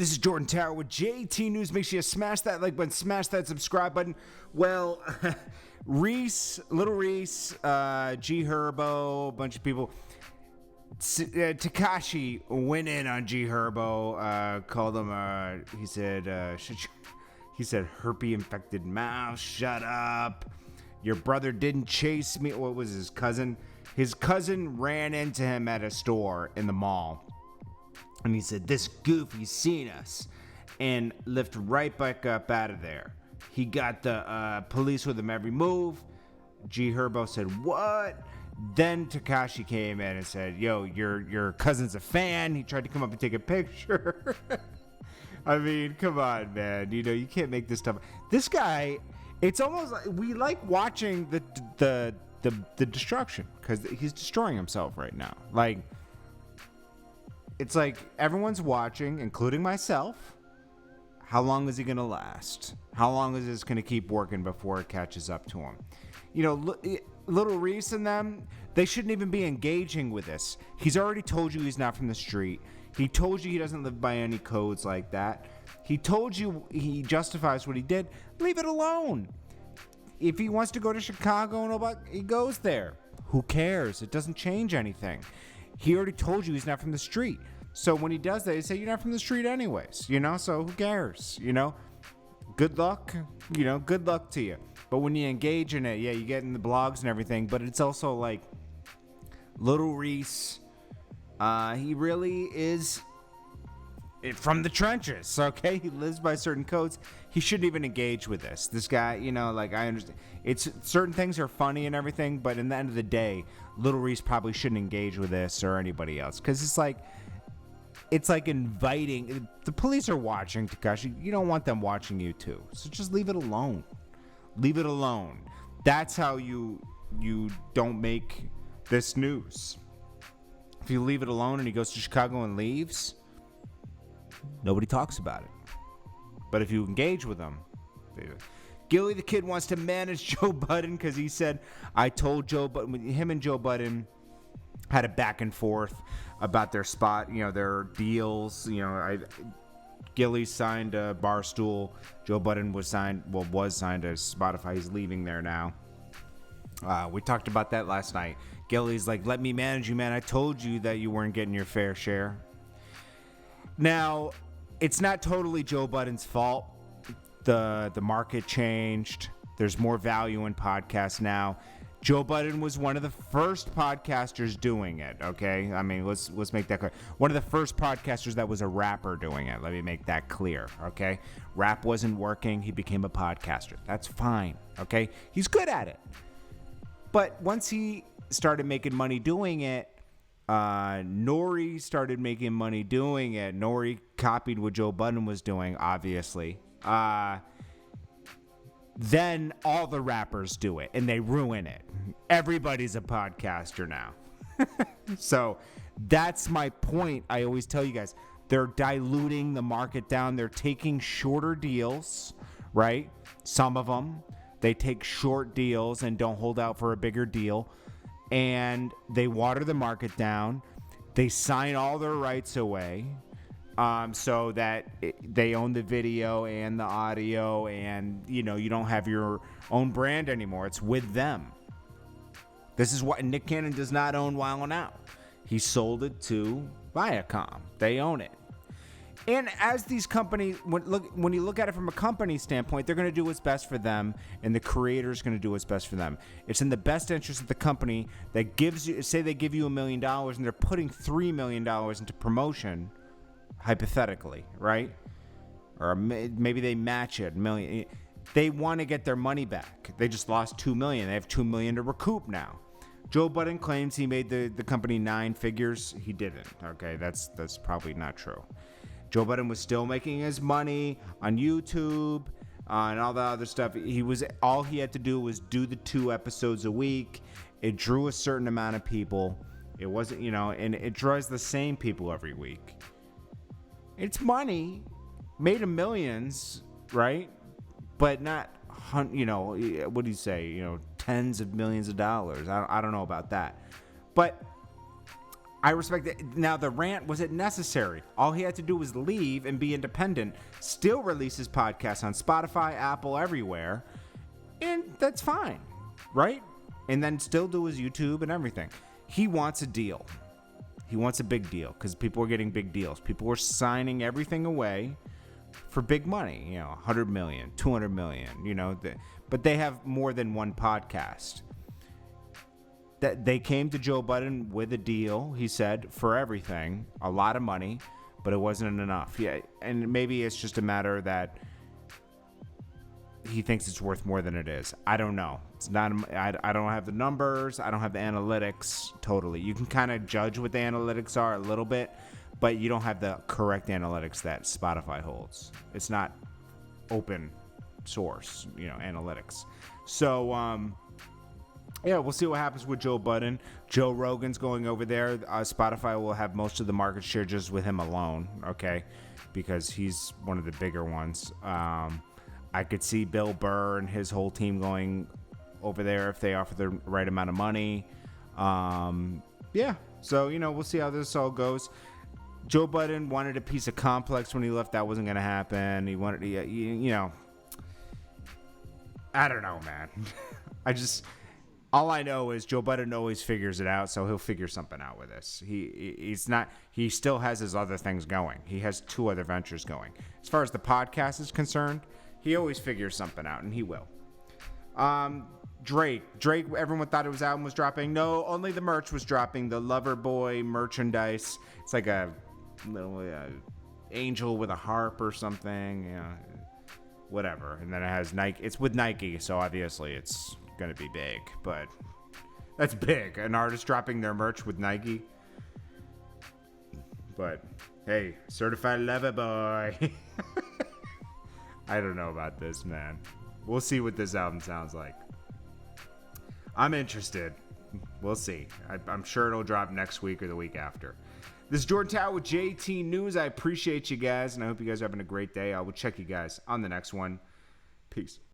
This is Jordan Tower with JT News. Make sure you smash that like button, smash that subscribe button. Well, Lil Reese, Herbo, a bunch of people. Tekashi went in on Herbo, called him, he said, herpes infected mouse, shut up. Your brother didn't chase me. What was his cousin? His cousin ran into him at a store in the mall. And he said, this goofy's seen us, and lifted right back up out of there. He got the police with him every move. Herbo said, what? Then Tekashi came in and said, yo, your cousin's a fan. He tried to come up and take a picture. I mean, come on, man. You know, you can't make this stuff. This guy, it's almost like we like watching the destruction, because he's destroying himself right now. Like, it's like everyone's watching, including myself. How long is he going to last? How long is this going to keep working before it catches up to him? You know, Lil Reese and them, they shouldn't even be engaging with this. He's already told you he's not from the street. He told you he doesn't live by any codes like that. He told you he justifies what he did. Leave it alone. If he wants to go to Chicago and all that, he goes there. Who cares? It doesn't change anything. He already told you he's not from the street. So when he does that, he say, you're not from the street anyways, you know? So who cares, you know? Good luck, you know, good luck to you. But when you engage in it, yeah, you get in the blogs and everything, but it's also like Lil Reese, he really is from the trenches, okay? He lives by certain codes. He shouldn't even engage with this. This guy, you know, like, I understand. It's certain things are funny and everything, but in the end of the day, Lil Reese probably shouldn't engage with this or anybody else, because it's like inviting. The police are watching, Tekashi. You don't want them watching you too, so just leave it alone. Leave it alone. That's how you don't make this news. If you leave it alone and he goes to Chicago and leaves, nobody talks about it. But if you engage with him, Gille the Kid wants to manage Joe Budden because he said, I told Joe Budden, him and Joe Budden had a back and forth about their spot, you know, their deals. You know, Gille signed a Barstool. Joe Budden was signed to Spotify. He's leaving there now. We talked about that last night. Gille's like, let me manage you, man. I told you that you weren't getting your fair share. Now, it's not totally Joe Budden's fault. The market changed. There's more value in podcasts now. Joe Budden was one of the first podcasters doing it, okay? I mean, let's make that clear. One of the first podcasters that was a rapper doing it. Let me make that clear, okay? Rap wasn't working. He became a podcaster. That's fine, okay? He's good at it. But once he started making money doing it, Nori started making money doing it. Nori copied what Joe Budden was doing, obviously. Then all the rappers do it, and they ruin it. Everybody's a podcaster now. So that's my point. I always tell you guys, they're diluting the market down. They're taking shorter deals, right? Some of them, they take short deals and don't hold out for a bigger deal. And they water the market down. They sign all their rights away. So that they own the video and the audio, and, you know, you don't have your own brand anymore. It's with them. This is what Nick Cannon does not own Wild 'N Out. He sold it to Viacom. They own it. And as these companies, when you look at it from a company standpoint, they're going to do what's best for them, and the creator's going to do what's best for them. It's in the best interest of the company that gives you, say they give you $1 million and they're putting $3 million into promotion, hypothetically, right? Or maybe they match it, $1 million. They want to get their money back. They just lost $2 million. They have $2 million to recoup now. Joe Budden claims he made the company 9 figures. He didn't. Okay, that's probably not true. Joe Budden was still making his money on YouTube and all that other stuff. All he had to do was do the 2 episodes a week. It drew a certain amount of people. It wasn't, you know, and it draws the same people every week. It's money, made of millions, right? But not, you know, what do you say? You know, tens of millions of dollars. I don't know about that. But I respect it. Now, the rant, was it necessary? All he had to do was leave and be independent, still release his podcast on Spotify, Apple, everywhere, and that's fine, right? And then still do his YouTube and everything. He wants a deal. He wants a big deal because people are getting big deals. People are signing everything away for big money, 100 million, 200 million, but they have more than one podcast. That they came to Joe Budden with a deal, he said, for everything, a lot of money, but it wasn't enough. Yeah, and maybe it's just a matter that he thinks it's worth more than it is. I don't know. It's not. I don't have the numbers. I don't have the analytics totally. You can kind of judge what the analytics are a little bit, but you don't have the correct analytics that Spotify holds. It's not open source, analytics. So, yeah, we'll see what happens with Joe Budden. Joe Rogan's going over there. Spotify will have most of the market share just with him alone, okay? Because he's one of the bigger ones. I could see Bill Burr and his whole team going over there if they offer the right amount of money. Yeah, so, we'll see how this all goes. Joe Budden wanted a piece of Complex when he left. That wasn't going to happen. He wanted, I don't know, man. All I know is Joe Budden always figures it out, so he'll figure something out with this. He still has his other things going. He has 2 other ventures going. As far as the podcast is concerned, he always figures something out, and he will. Drake, everyone thought his album was dropping. No, only the merch was dropping. The Loverboy merchandise. It's like a little angel with a harp or something. Whatever. And then it has Nike. It's with Nike, so obviously it's gonna be big, but that's big. An artist dropping their merch with Nike. But hey, certified lover boy. I don't know about this, man. We'll see what this album sounds like. I'm interested. We'll see. I'm sure it'll drop next week or the week after. This is Jordan Tower with JT News. I appreciate you guys, and I hope you guys are having a great day. I will check you guys on the next one. Peace.